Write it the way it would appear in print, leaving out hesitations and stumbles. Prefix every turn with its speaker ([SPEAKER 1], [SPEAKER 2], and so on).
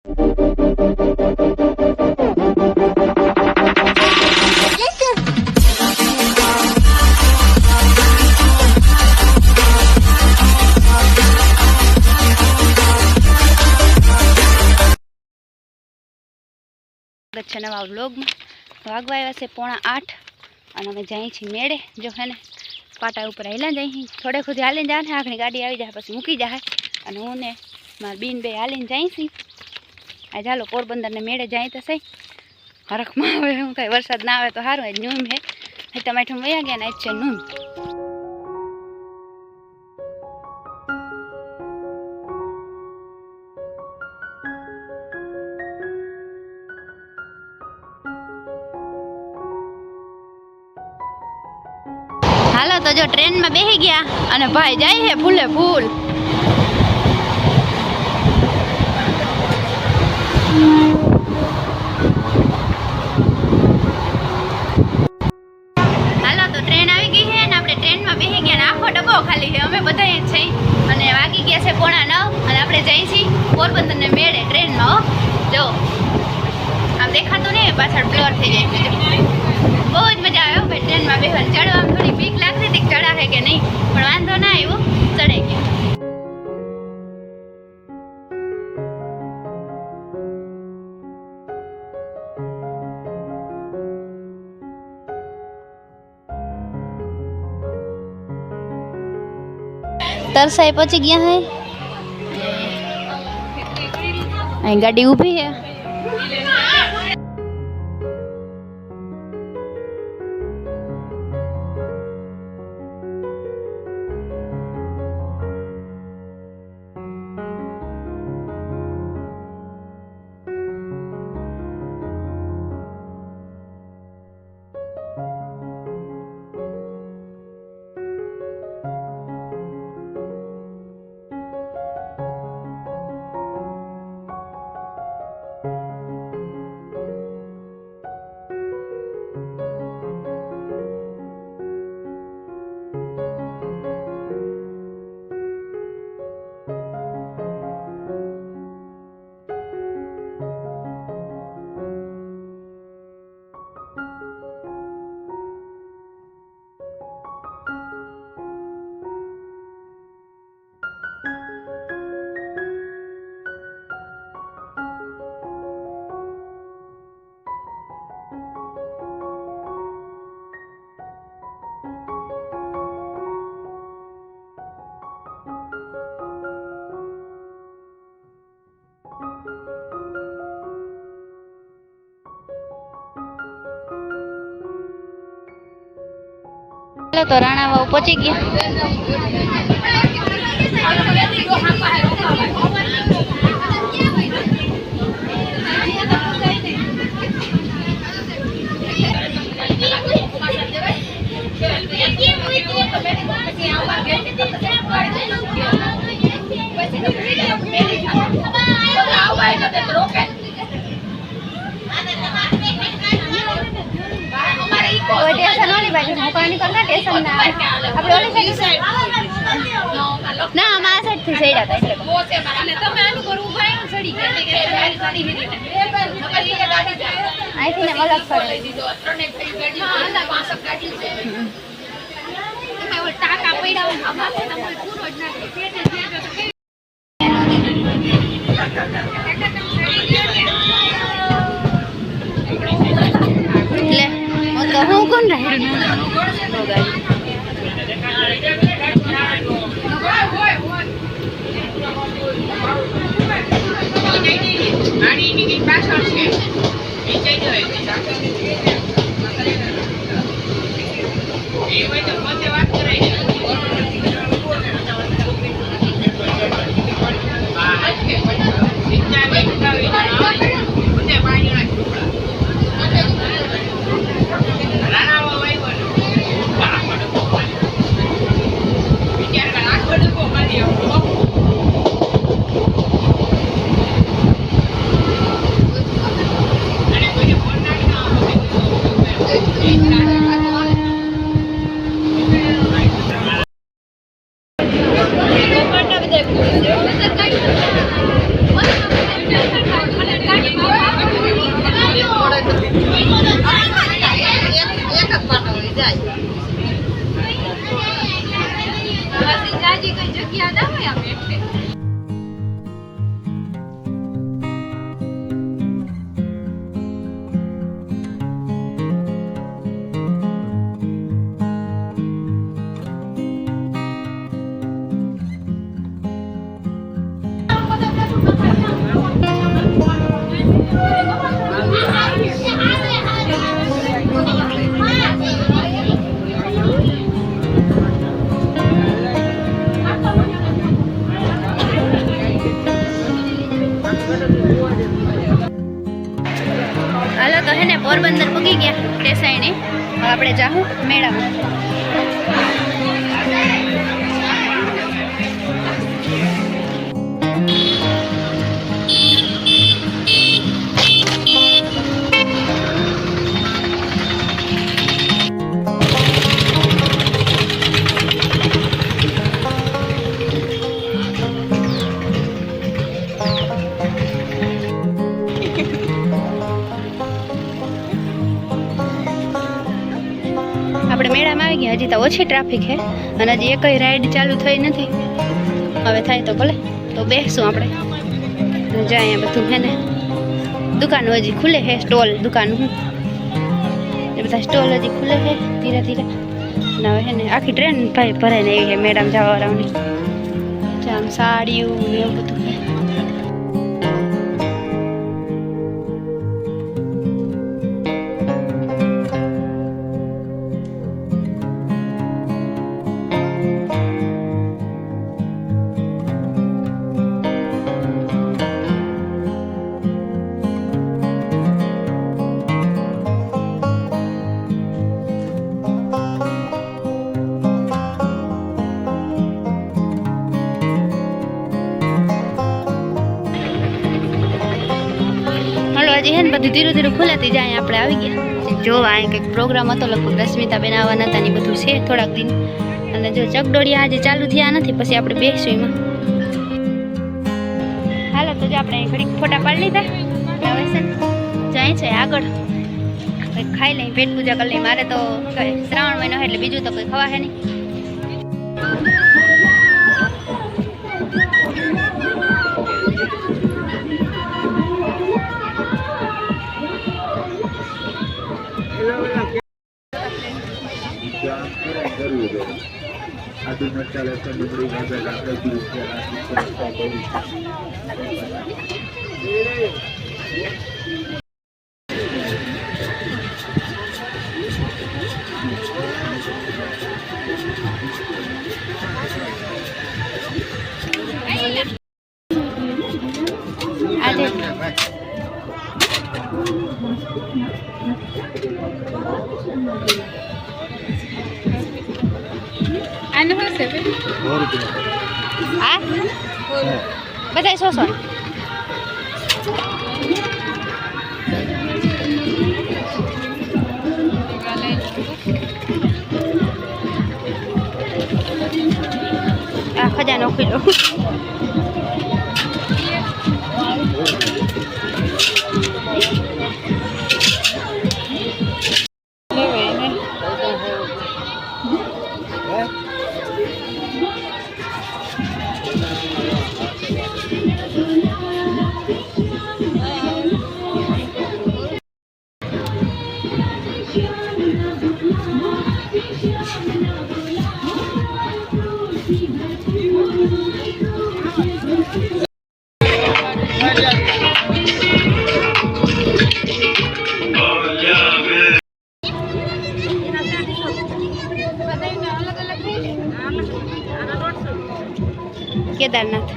[SPEAKER 1] છે નવા વ્લોગમાં વાગવા આવ્યા છે 7:45 અને અમે જઈએ છીએ મેળે. જો હે ને પાટા ઉપર હાલ્યા જઈએ, થોડે ખુદ હાલીને જાય ને આખની ગાડી આવી જાય પછી મૂકી જાય અને હું ને મારા બીન બે હાલીને જઈ છીએ. આ ચાલો પોરબંદરને મેળે જાય તો સહી હરખમાં આવે શું થાય, વરસાદ ના આવે તો સારું. નૂમ હે ટમાઠમ વયા ગયા ને આજ છે નૂમ. હાલો તો જો ટ્રેનમાં બેસી ગયા અને ભાઈ જાય છે ફૂલે ફૂલ. હાલો તો ટ્રેન આવી ગઈ છે ને આપણે ટ્રેનમાં બેસી ગયા ને આખો ડબ્બો ખાલી છે. અમે બધા જ છે અને વાગી ગયા છે 9:45 અને આપણે જઈએ છીએ પોરબંદરને મેળે ટ્રેનમાં. જો આમ દેખાતું નહીં, પાછળ બ્લર થઈ જાય. બહુ જ મજા આવે ભાઈ ટ્રેનમાં બેસવાની. ચડવામાં થોડી બીક લાગતી હતી ચડા છે કે નહીં, પણ વાંધો ના આવ્યો, ચડાઈ ગયો. તરસાઈ પહોંચી ગયા હે, અહીં ગાડી ઊભી છે. તો રાણાવાવ પહોંચી ગયા. ના અમારા સાઈડ થી સૈડા હતા એટલે તમે આનું કરવું ભાઈ સડી અહીંથી ને મલક પડે ટાકા પડ્યા પૂરો જ એટલે હું કોણ રાખ્યું હાલો તો હે ને પોરબંદર પૂગી ગયા ટેસાઈને. હવે આપણે જાઉં મેળામાં. આપણે મેળામાં આવી ગયા. હજી તો ઓછી ટ્રાફિક છે અને હજી એકય રાઈડ ચાલુ થઈ નથી. હવે થાય તો ભલે, તો બેસશું આપણે. જ્યાં અહીંયા બધું છે ને દુકાનો હજી ખુલે છે, સ્ટોલ દુકાન એ બધા સ્ટોલ હજી ખુલે છે ધીરે ધીરે. અને હવે છે ને આખી ટ્રેન ભાઈ ભરાઈને આવી છે મેળામાં જવા વાળાની. આમ સાડીઓ ને એવું બધું છે. હજી હે ને બધું ધીરે ધીરે ખુલાતી જાય. આપણે આવી ગયા જોવા. અહીં કંઈક પ્રોગ્રામ હતો લગભગ રશ્મિતાબેન આવવાના હતા ને બધું છે થોડાક દિન. અને જો ચકડોળિયા આજે ચાલુ થયા નથી, પછી આપણે બેસશું એમાં. હાલો તો જો આપણે ઘડીક ફોટા પાડી લીધા. હવે છે ને જાય છે આગળ કંઈક ખાઈ લઈ, પેટ પૂજા કરી લઈ. મારે તો શ્રાવણ મહિનો એટલે બીજું તો કંઈ ખવાશે નહીં. આજે આનું શું છે આ બધા 100 આ ખજાનો ખુલ્લો. કેદારનાથ